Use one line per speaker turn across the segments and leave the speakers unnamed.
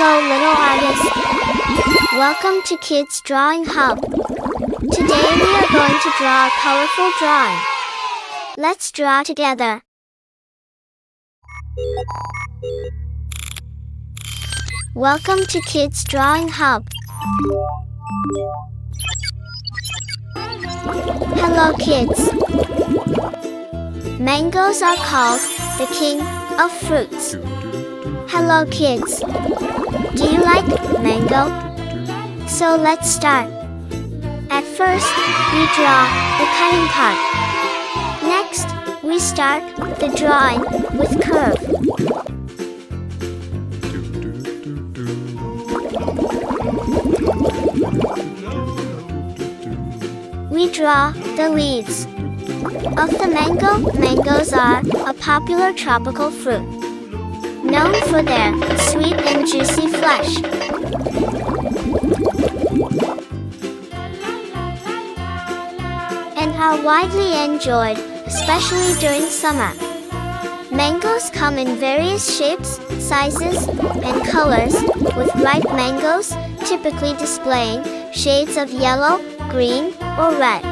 Hello little artists! Welcome to Kids Drawing Hub. Today we are going to draw a colorful drawing. Let's draw together. Welcome to Kids Drawing Hub. Hello kids! Mangoes are called the king of fruits. Hello kids! Do you like mango? So let's start. At first, we draw the cutting part. Next, we start the drawing with curve. We draw the leaves of the mango. Mangoes are a popular tropical fruit, known for their sweet and juicy flesh. And are widely enjoyed, especially during summer. Mangoes come in various shapes, sizes, and colors, with ripe mangoes typically displaying shades of yellow, green, or red.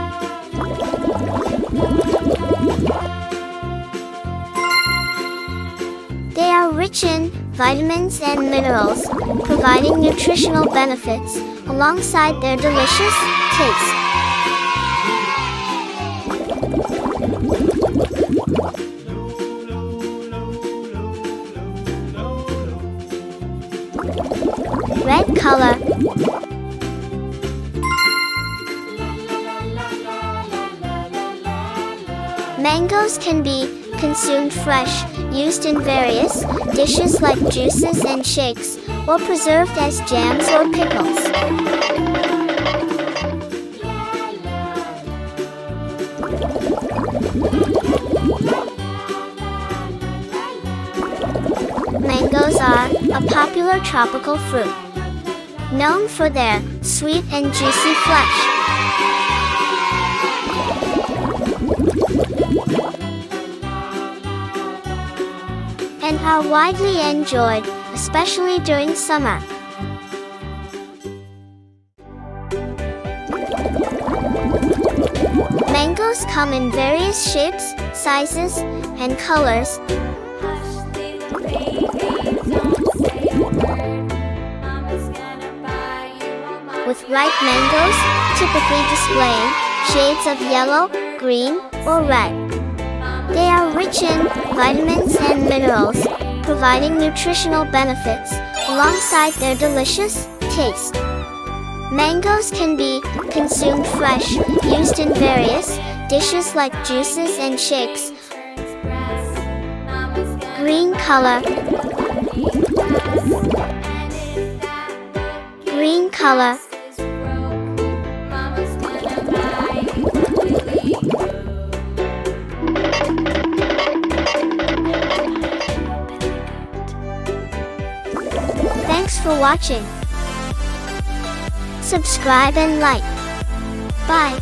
They are rich in vitamins and minerals, providing nutritional benefits alongside their delicious taste. Red color. Mangoes can be consumed fresh, used in various dishes like juices and shakes, or preserved as jams or pickles. Mangoes are a popular tropical fruit, known for their sweet and juicy flesh. And are widely enjoyed, especially during summer. Mangoes come in various shapes, sizes, and colors. With ripe mangoes typically displaying shades of yellow, green, or red. They are rich in vitamins and minerals, providing nutritional benefits alongside their delicious taste. Mangoes can be consumed fresh, used in various dishes like juices and shakes. Green color. Green color. Thanks for watching. Subscribe and like. Bye.